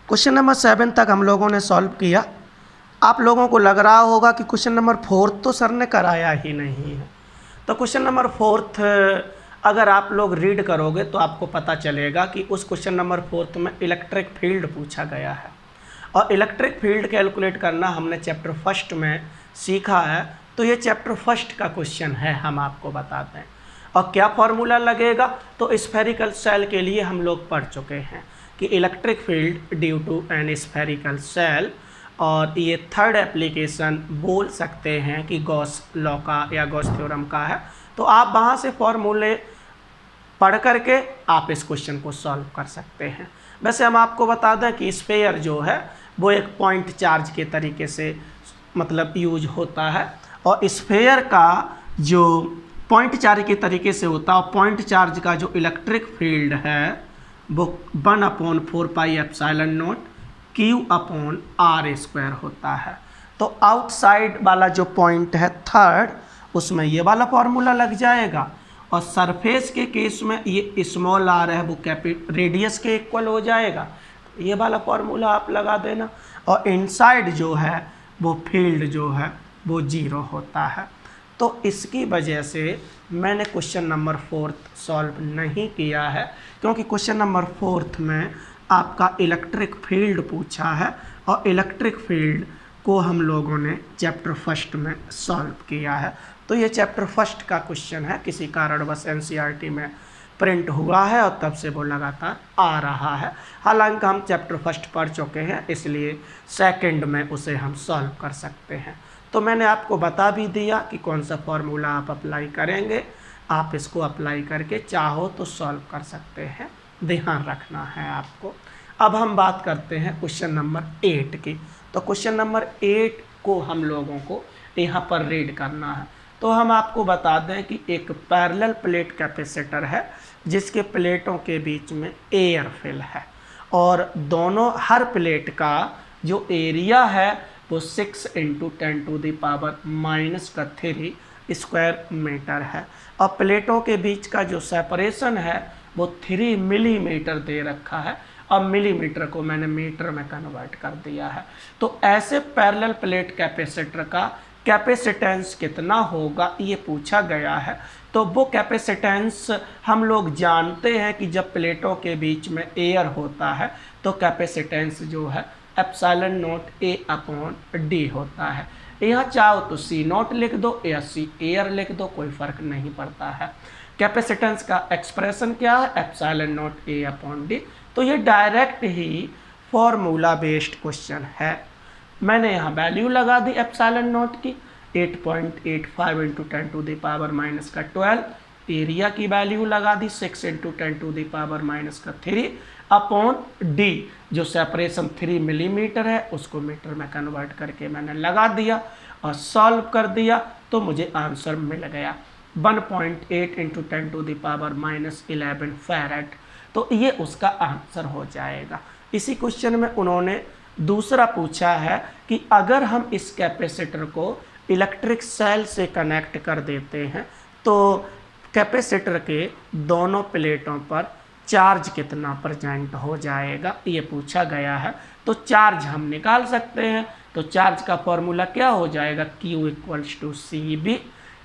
Question number 7 तक हम लोगों ने सॉल्व किया। आप लोगों को लग रहा होगा कि क्वेश्चन नंबर 4 तो सर ने कराया ही नहीं है। तो क्वेश्चन नंबर 4 अगर आप लोग रीड करोगे तो आपको पता चलेगा कि उस क्वेश्चन नंबर 4 में इलेक्ट्रिक फील्ड पूछा गया है और इलेक्ट्रिक फील्ड कैलकुलेट करना हमने चैप्टर फर्स्ट में सीखा है। तो ये चैप्टर फर्स्ट का क्वेश्चन है, हम आपको बताते हैं। और क्या फॉर्मूला लगेगा, तो स्फेरिकल सेल के लिए हम लोग पढ़ चुके हैं कि electric field due to an spherical shell. और ये थर्ड एप्लीकेशन बोल सकते हैं कि गॉस लॉ का या गॉस थ्योरम का है। तो आप वहाँ से फॉर्मूले पढ़ करके आप इस क्वेश्चन को सॉल्व कर सकते हैं। वैसे हम आपको बता दें कि स्फीयर जो है वो एक पॉइंट चार्ज के तरीके से मतलब यूज होता है और स्फीयर का जो पॉइंट चार्ज के तरीके से होता है और पॉइंट चार्ज का जो इलेक्ट्रिक फील्ड है वो 1/4πε0 Q/r² होता है। तो आउटसाइड वाला जो पॉइंट है थर्ड, उसमें ये वाला फॉर्मूला लग जाएगा और सरफेस के केस में ये स्मॉल r है वो रेडियस के इक्वल हो जाएगा। ये वाला फॉर्मूला आप लगा देना और इनसाइड जो है वो फील्ड जो है वो 0 होता है। तो इसकी वजह से मैंने क्वेश्चन नंबर 4 सॉल्व नहीं किया है, क्योंकि क्वेश्चन नंबर 4 में आपका इलेक्ट्रिक फील्ड पूछा है और इलेक्ट्रिक फील्ड को हम लोगों ने चैप्टर फर्स्ट में सॉल्व किया है। तो ये चैप्टर फर्स्ट का क्वेश्चन है, किसी कारणवश एनसीईआरटी में प्रिंट हुआ है और तब से वो लगातार आ रहा है। हालांकि हम चैप्टर फर्स्ट पढ़ चुके हैं, इसलिए सेकंड में उसे हम सॉल्व कर सकते हैं। तो मैंने आपको बता भी दिया कि कौन सा फॉर्मूला आप अप्लाई करेंगे। आप इसको अप्लाई करके चाहो तो सॉल्व कर सकते हैं, ध्यान रखना है आपको। अब हम बात करते हैं क्वेश्चन नंबर 8 की। तो क्वेश्चन नंबर 8 को हम लोगों को यहाँ पर रीड करना है। तो हम आपको बता दें कि एक पैरेलल प्लेट कैपेसिटर है जिसके प्लेटों के बीच में एयर फिल है और दोनों हर प्लेट का जो एरिया है वो 6 × 10⁻³ स्क्वायर मीटर है और प्लेटों के बीच का जो सेपरेशन है वो 3 मिलीमीटर दे रखा है और मिलीमीटर को मैंने मीटर में कन्वर्ट कर दिया है। तो ऐसे पैरेलल प्लेट कैपेसिटर का कैपेसिटेंस कितना होगा ये पूछा गया है। तो वो कैपेसिटेंस हम लोग जानते हैं कि जब प्लेटों के बीच में एयर होता है तो कैपेसिटेंस जो है ε0 A/d होता है। यहाँ चाहो तो C0 लिख दो या C एयर लिख दो, कोई फ़र्क नहीं पड़ता है। कैपेसिटेंस का एक्सप्रेशन क्या है, ε0 A/d। तो ये डायरेक्ट ही फॉर्मूला बेस्ड क्वेश्चन है। मैंने यहाँ वैल्यू लगा दी ε0 की 8.85 × 10⁻⁻12। एरिया की वैल्यू लगा दी 6 × 10⁻⁻3 अपॉन d, जो सेपरेशन 3 मिलीमीटर है उसको मीटर में कन्वर्ट करके मैंने लगा दिया और सॉल्व कर दिया तो मुझे आंसर मिल गया 1.8 × 10⁻11 फैरेड। तो ये उसका आंसर हो जाएगा। इसी क्वेश्चन में उन्होंने दूसरा पूछा है कि अगर हम इस कैपेसिटर को इलेक्ट्रिक सेल से कनेक्ट कर देते हैं तो कैपेसिटर के दोनों प्लेटों पर चार्ज कितना प्रेजेंट हो जाएगा, ये पूछा गया है। तो चार्ज हम निकाल सकते हैं। तो चार्ज का फॉर्मूला क्या हो जाएगा, Q = CB।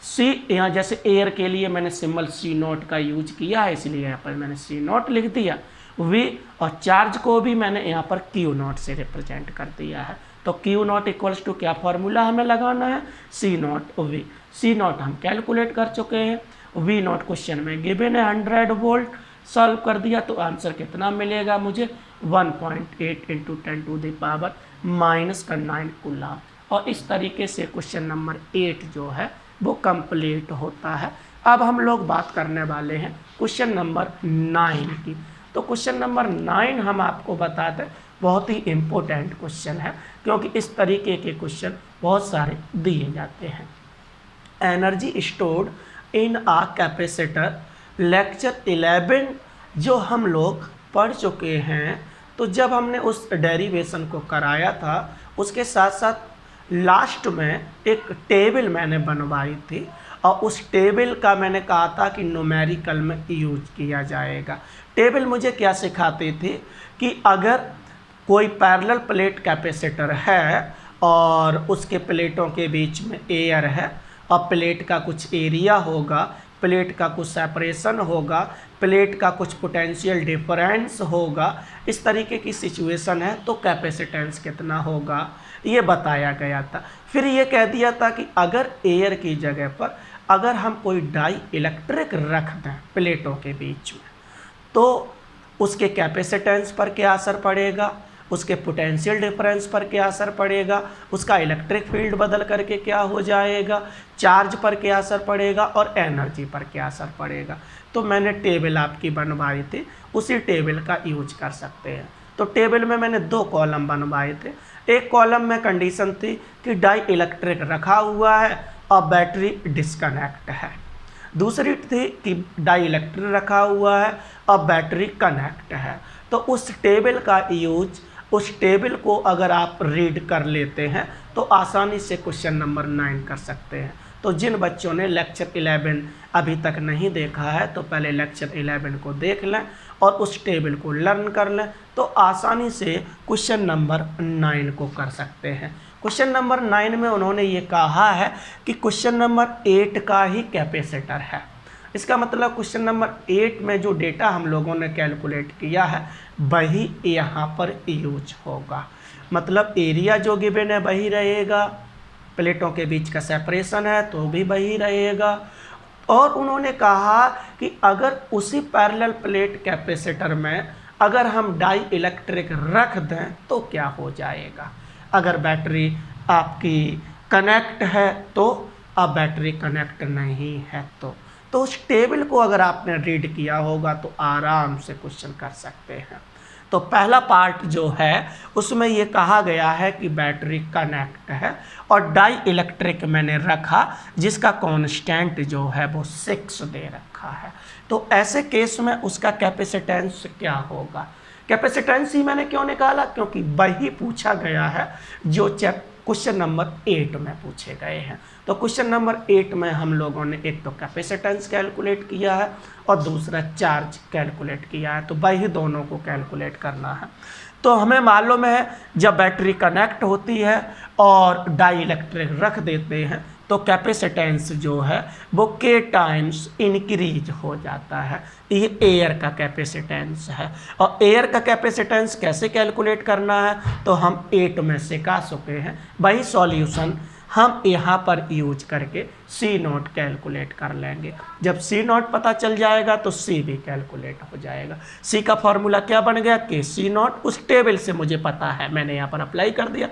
C यहाँ जैसे एयर के लिए मैंने सिंबल C0 का यूज किया है, इसलिए यहाँ पर मैंने C0 लिख दिया। V और चार्ज को भी मैंने यहाँ पर Q0 से रिप्रेजेंट कर दिया है। तो Q0 = क्या फॉर्मूला हमें लगाना है, C0V। C0 हम कैलकुलेट कर चुके हैं। V0 क्वेश्चन में गिवन है 100 वोल्ट। सॉल्व कर दिया तो आंसर कितना मिलेगा मुझे, 1.8 × 10⁻⁹ कूलम। और इस तरीके से क्वेश्चन नंबर 8 जो है वो कंप्लीट होता है। अब हम लोग बात करने वाले हैं क्वेश्चन नंबर 9 की। तो क्वेश्चन नंबर 9 हम आपको बता दें बहुत ही इम्पोर्टेंट क्वेश्चन है, क्योंकि इस तरीके के क्वेश्चन बहुत सारे दिए जाते हैं। Energy stored in a capacitor, lecture 11 जो हम लोग पढ़ चुके हैं। तो जब हमने उस डेरिवेशन को कराया था उसके साथ साथ लास्ट में एक टेबल मैंने बनवाई थी और उस टेबल का मैंने कहा था कि न्यूमेरिकल में यूज किया जाएगा। टेबल मुझे क्या सिखाती थी कि अगर कोई पैरेलल प्लेट कैपेसिटर है और उसके प्लेटों के बीच में एयर है और प्लेट का कुछ एरिया होगा, प्लेट का कुछ सेपरेशन होगा, प्लेट का कुछ पोटेंशियल डिफरेंस होगा, इस तरीके की सिचुएशन है तो कैपेसिटेंस कितना होगा ये बताया गया था। फिर ये कह दिया था कि अगर एयर की जगह पर अगर हम कोई डाई इलेक्ट्रिक रख दें प्लेटों के बीच में तो उसके कैपेसिटेंस पर क्या असर पड़ेगा, उसके पोटेंशियल डिफरेंस पर क्या असर पड़ेगा, उसका इलेक्ट्रिक फील्ड बदल करके क्या हो जाएगा, चार्ज पर क्या असर पड़ेगा और एनर्जी पर क्या असर पड़ेगा। तो मैंने टेबल आपकी बनवाई थी, उसी टेबल का यूज कर सकते हैं। तो टेबल में मैंने 2 कॉलम बनवाए थे। एक कॉलम में कंडीशन थी कि डाई इलेक्ट्रिक रखा हुआ है और बैटरी डिस्कनेक्ट है, दूसरी थी कि डाई इलेक्ट्रिक रखा हुआ है और बैटरी कनेक्ट है। तो उस टेबल का यूज, उस टेबल को अगर आप रीड कर लेते हैं तो आसानी से क्वेश्चन नंबर 9 कर सकते हैं। तो जिन बच्चों ने लेक्चर 11 अभी तक नहीं देखा है तो पहले लेक्चर 11 को देख लें और उस टेबल को लर्न कर लें तो आसानी से क्वेश्चन नंबर 9 को कर सकते हैं। क्वेश्चन नंबर 9 में उन्होंने ये कहा है कि क्वेश्चन नंबर 8 का ही कैपेसिटर है। इसका मतलब क्वेश्चन नंबर 8 में जो डेटा हम लोगों ने कैलकुलेट किया है वही यहाँ पर यूज होगा। मतलब एरिया जो गिवन है वही रहेगा, प्लेटों के बीच का सेपरेशन है तो भी वही रहेगा। और उन्होंने कहा कि अगर उसी पैरेलल प्लेट कैपेसिटर में अगर हम डाई इलेक्ट्रिक रख दें तो क्या हो जाएगा। अगर बैटरी आपकी कनेक्ट है तो, अब बैटरी कनेक्ट नहीं है तो उस टेबल को अगर आपने रीड किया होगा तो आराम से क्वेश्चन कर सकते हैं। तो पहला पार्ट जो है उसमें ये कहा गया है कि बैटरी कनेक्ट है और डाई इलेक्ट्रिक मैंने रखा जिसका कांस्टेंट जो है वो 6 दे रखा है। तो ऐसे केस में उसका कैपेसिटेंस क्या होगा। कैपेसिटेंस ही मैंने क्यों निकाला, क्योंकि वही पूछा गया है जो क्वेश्चन नंबर 8 में पूछे गए हैं। तो क्वेश्चन नंबर 8 में हम लोगों ने एक तो कैपेसिटेंस कैलकुलेट किया है और दूसरा चार्ज कैलकुलेट किया है, तो वही दोनों को कैलकुलेट करना है। तो हमें मालूम है जब बैटरी कनेक्ट होती है और डाई इलेक्ट्रिक रख देते हैं तो कैपेसिटेंस जो है वो K टाइम्स इंक्रीज हो जाता है। ये एयर का कैपेसिटेंस है और एयर का कैपेसिटेंस कैसे कैलकुलेट करना है तो हम 8 में से का चुके हैं, वही सॉल्यूशन हम यहाँ पर यूज करके C0 कैलकुलेट कर लेंगे। जब C0 पता चल जाएगा तो C भी कैलकुलेट हो जाएगा। C का फॉर्मूला क्या बन गया, K/C0। उस टेबल से मुझे पता है, मैंने यहाँ पर अप्लाई कर दिया।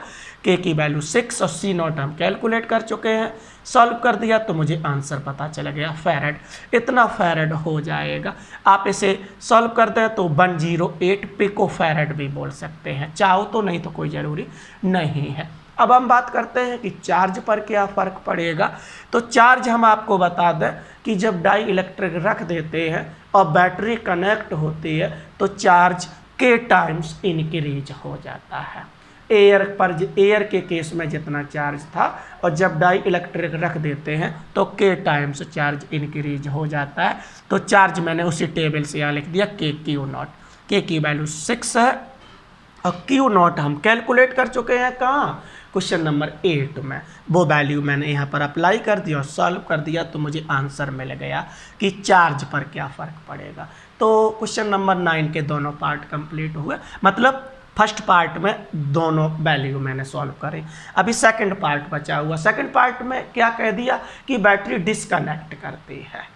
K की वैल्यू 6 और C0 हम कैलकुलेट कर चुके हैं, सॉल्व कर दिया तो मुझे आंसर पता चल गया फैरेड। इतना फैरेड हो जाएगा। आप इसे सॉल्व कर दें तो 108 पिको फैरेड भी बोल सकते हैं, चाहो तो, नहीं तो कोई ज़रूरी नहीं है। अब हम बात करते हैं कि चार्ज पर क्या फ़र्क पड़ेगा। तो चार्ज हम आपको बता दें कि जब डाई इलेक्ट्रिक रख देते हैं और बैटरी कनेक्ट होती है तो चार्ज K टाइम्स इंक्रीज हो जाता है। एयर के केस में जितना चार्ज था और जब डाई इलेक्ट्रिक रख देते हैं तो K टाइम्स चार्ज इंक्रीज हो जाता है। तो चार्ज मैंने उसी टेबल से यहाँ लिख दिया KQ0। K की वैल्यू 6 है और Q0 हम कैलकुलेट कर चुके हैं कहाँ, क्वेश्चन नंबर 8 में। वो वैल्यू मैंने यहाँ पर अप्लाई कर दिया और सॉल्व कर दिया तो मुझे आंसर मिल गया कि चार्ज पर क्या फ़र्क पड़ेगा। तो क्वेश्चन नंबर 9 के दोनों पार्ट कंप्लीट हुए, मतलब फर्स्ट पार्ट में दोनों वैल्यू मैंने सॉल्व करी। अभी सेकंड पार्ट बचा हुआ। सेकंड पार्ट में क्या कह दिया कि बैटरी डिस्कनेक्ट करती है,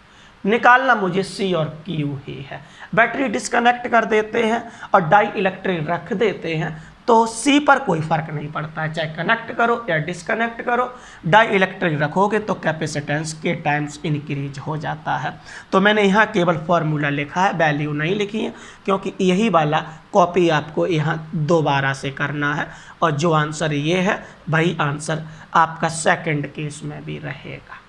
निकालना मुझे C और Q ही है। बैटरी डिस्कनेक्ट कर देते हैं और डाई इलेक्ट्रिक रख देते हैं तो C पर कोई फ़र्क नहीं पड़ता है, चाहे कनेक्ट करो या डिस्कनेक्ट करो, डाई इलेक्ट्रिक रखोगे तो कैपेसिटेंस K टाइम्स इंक्रीज हो जाता है। तो मैंने यहाँ केवल फार्मूला लिखा है, वैल्यू नहीं लिखी है, क्योंकि यही वाला कॉपी आपको यहाँ दोबारा से करना है और जो आंसर ये है वही आंसर आपका सेकंड केस में भी रहेगा।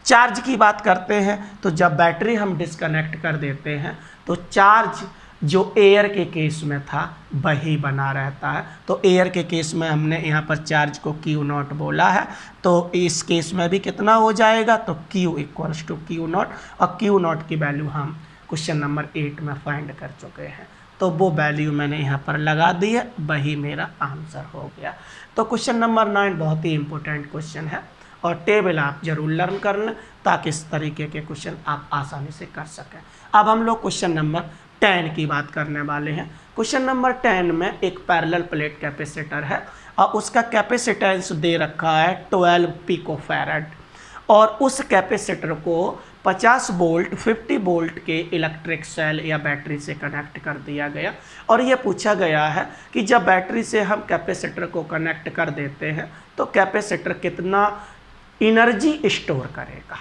चार्ज की बात करते हैं तो जब बैटरी हम डिस्कनेक्ट कर देते हैं तो चार्ज जो एयर के केस में था वही बना रहता है। तो एयर के केस में हमने यहाँ पर चार्ज को Q0 बोला है, तो इस केस में भी कितना हो जाएगा, तो Q = Q0 और Q0 की वैल्यू हम क्वेश्चन नंबर 8 में फाइंड कर चुके हैं। तो वो वैल्यू मैंने यहाँ पर लगा दी है, वही मेरा आंसर हो गया। तो क्वेश्चन नंबर 9 बहुत ही इंपॉर्टेंट क्वेश्चन है और टेबल आप जरूर लर्न कर लें ताकि इस तरीके के क्वेश्चन आप आसानी से कर सकें। अब हम लोग क्वेश्चन नंबर 10 की बात करने वाले हैं। क्वेश्चन नंबर 10 में एक पैरेलल प्लेट कैपेसिटर है और उसका कैपेसिटेंस दे रखा है 12 पिकोफैरड और उस कैपेसिटर को 50 वोल्ट 50 वोल्ट के इलेक्ट्रिक सेल या बैटरी से कनेक्ट कर दिया गया और ये पूछा गया है कि जब बैटरी से हम कैपेसिटर को कनेक्ट कर देते हैं तो कैपेसिटर कितना एनर्जी स्टोर करेगा।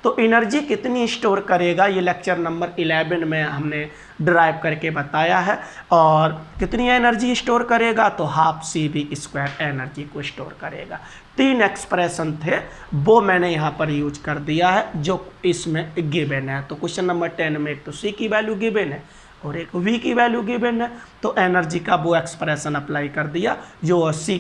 तो एनर्जी कितनी स्टोर करेगा ये लेक्चर नंबर 11 में हमने ड्राइव करके बताया है और कितनी एनर्जी स्टोर करेगा तो हाफ CV² एनर्जी को स्टोर करेगा। 3 एक्सप्रेशन थे वो मैंने यहाँ पर यूज कर दिया है जो इसमें गिवन है। तो क्वेश्चन नंबर 10 में एक तो C की वैल्यू गिवन है और एक V की वैल्यू गिवन है, तो एनर्जी का वो एक्सप्रेशन अप्लाई कर दिया जो C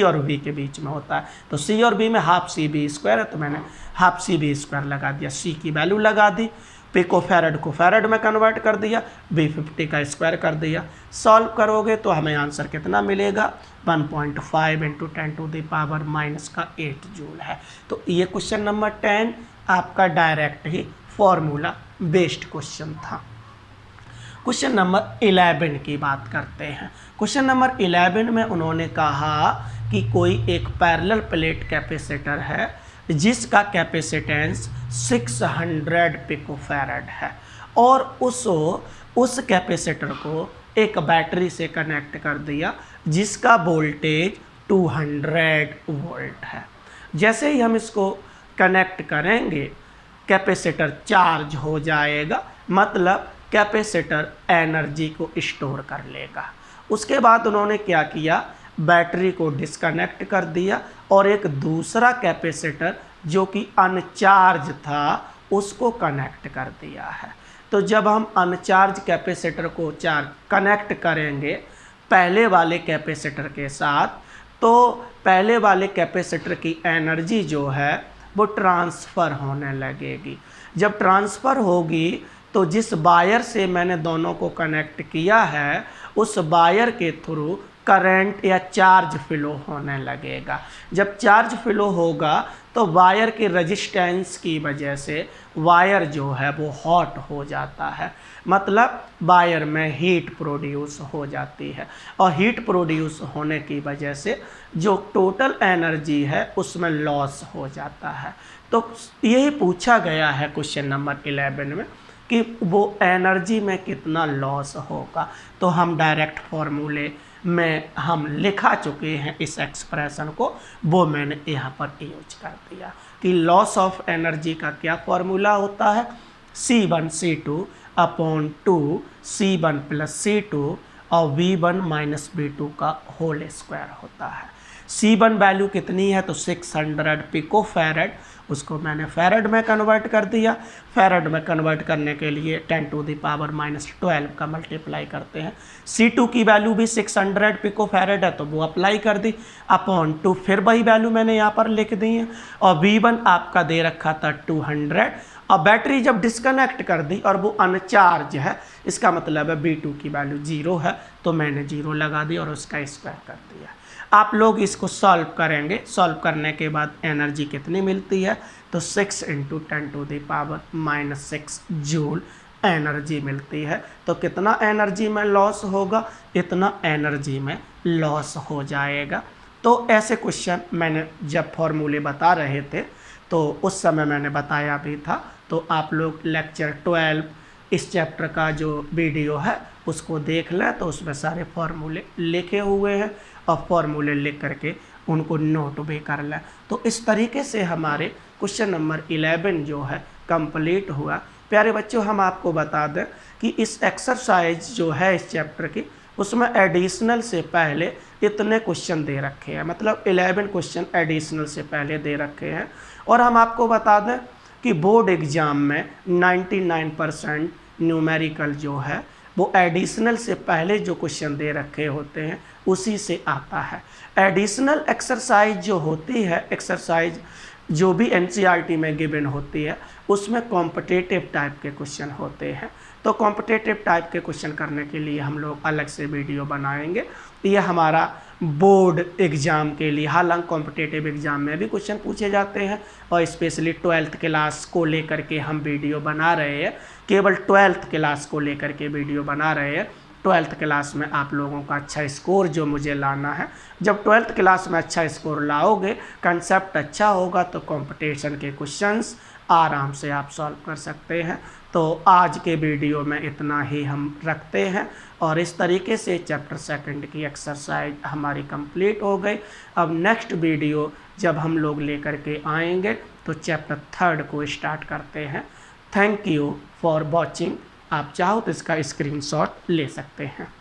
और V के बीच में होता है। तो C और V में हाफ CV² है तो मैंने हाफ CV² लगा दिया, C की वैल्यू लगा दी, पिकोफैरड को फैरड में कन्वर्ट कर दिया, V50 का स्क्वायर कर दिया। सॉल्व करोगे तो हमें आंसर कितना मिलेगा 1.5 × 10⁻⁻8 जूल है। तो ये क्वेश्चन नंबर 10 आपका डायरेक्ट ही फॉर्मूला बेस्ड क्वेश्चन था। क्वेश्चन नंबर 11 की बात करते हैं। क्वेश्चन नंबर 11 में उन्होंने कहा कि कोई एक पैरेलल प्लेट कैपेसिटर है जिसका कैपेसिटेंस 600 पिकोफैरड है और उस कैपेसिटर को एक बैटरी से कनेक्ट कर दिया जिसका वोल्टेज 200 वोल्ट है। जैसे ही हम इसको कनेक्ट करेंगे कैपेसिटर चार्ज हो जाएगा, मतलब कैपेसिटर एनर्जी को स्टोर कर लेगा। उसके बाद उन्होंने क्या किया, बैटरी को डिस्कनेक्ट कर दिया और एक दूसरा कैपेसिटर जो कि अनचार्ज था उसको कनेक्ट कर दिया है। तो जब हम अनचार्ज कैपेसिटर को कनेक्ट करेंगे पहले वाले कैपेसिटर के साथ, तो पहले वाले कैपेसिटर की एनर्जी जो है वो ट्रांसफ़र होने लगेगी। जब ट्रांसफ़र होगी तो जिस वायर से मैंने दोनों को कनेक्ट किया है उस वायर के थ्रू करंट या चार्ज फ्लो होने लगेगा। जब चार्ज फ्लो होगा तो वायर के रेजिस्टेंस की वजह से वायर जो है वो हॉट हो जाता है, मतलब वायर में हीट प्रोड्यूस हो जाती है और हीट प्रोड्यूस होने की वजह से जो टोटल एनर्जी है उसमें लॉस हो जाता है। तो यही पूछा गया है क्वेश्चन नंबर 11 में कि वो एनर्जी में कितना लॉस होगा। तो हम डायरेक्ट फॉर्मूले में हम लिखा चुके हैं इस एक्सप्रेशन को, वो मैंने यहाँ पर यूज कर दिया कि लॉस ऑफ एनर्जी का क्या फॉर्मूला होता है, C1C2/2 C1 + C2 और V1 - V2 का होल स्क्वायर होता है। C1 वैल्यू कितनी है तो 600 पिकोफैरड, उसको मैंने फैरड में कन्वर्ट कर दिया। फैरड में कन्वर्ट करने के लिए 10⁻⁻12 का मल्टीप्लाई करते हैं। C2 की वैल्यू भी 600 पिकोफैरड है तो वो अप्लाई कर दी /2, फिर वही वैल्यू मैंने यहाँ पर लिख दी है और V1 आपका दे रखा था 200 और बैटरी जब डिस्कनेक्ट कर दी और वो अनचार्ज है, इसका मतलब है V2 की वैल्यू 0 है तो मैंने 0 लगा दी और उसका स्क्वायर कर दिया। आप लोग इसको सॉल्व करेंगे, सॉल्व करने के बाद एनर्जी कितनी मिलती है तो 6 × 10⁻⁻6 जूल एनर्जी मिलती है। तो कितना एनर्जी में लॉस होगा, इतना एनर्जी में लॉस हो जाएगा। तो ऐसे क्वेश्चन मैंने जब फॉर्मूले बता रहे थे तो उस समय मैंने बताया भी था, तो आप लोग लेक्चर 12 इस चैप्टर का जो वीडियो है उसको देख लें तो उसमें सारे फार्मूले लिखे हुए हैं और फार्मूले लिख करके उनको नोट भी कर लें। तो इस तरीके से हमारे क्वेश्चन नंबर 11 जो है कंप्लीट हुआ। प्यारे बच्चों, हम आपको बता दें कि इस एक्सरसाइज जो है इस चैप्टर की उसमें एडिशनल से पहले इतने क्वेश्चन दे रखे हैं, मतलब 11 क्वेश्चन एडिशनल से पहले दे रखे हैं। और हम आपको बता दें कि बोर्ड एग्ज़ाम में 99% न्यूमेरिकल जो है वो एडिशनल से पहले जो क्वेश्चन दे रखे होते हैं उसी से आता है। एडिशनल एक्सरसाइज जो होती है, एक्सरसाइज जो भी एनसीईआरटी में गिवन होती है उसमें कॉम्पिटिटिव टाइप के क्वेश्चन होते हैं। तो कॉम्पिटिटिव टाइप के क्वेश्चन करने के लिए हम लोग अलग से वीडियो बनाएंगे। ये हमारा बोर्ड एग्ज़ाम के लिए, हालांकि कॉम्पिटिटिव एग्ज़ाम में भी क्वेश्चन पूछे जाते हैं और स्पेशली 12th क्लास को लेकर के हम वीडियो बना रहे हैं, केवल 12th क्लास को लेकर के वीडियो बना रहे हैं। 12th क्लास में आप लोगों का अच्छा स्कोर जो मुझे लाना है, जब 12th क्लास में अच्छा स्कोर लाओगे, कंसेप्ट अच्छा होगा, तो कंपटीशन के क्वेश्चंस आराम से आप सॉल्व कर सकते हैं। तो आज के वीडियो में इतना ही हम रखते हैं और इस तरीके से चैप्टर 2 की एक्सरसाइज हमारी कंप्लीट हो गई। अब नेक्स्ट वीडियो जब हम लोग लेकर के आएंगे तो चैप्टर 3 को स्टार्ट करते हैं। Thank you for watching. आप चाहो तो इसका स्क्रीनशॉट ले सकते हैं।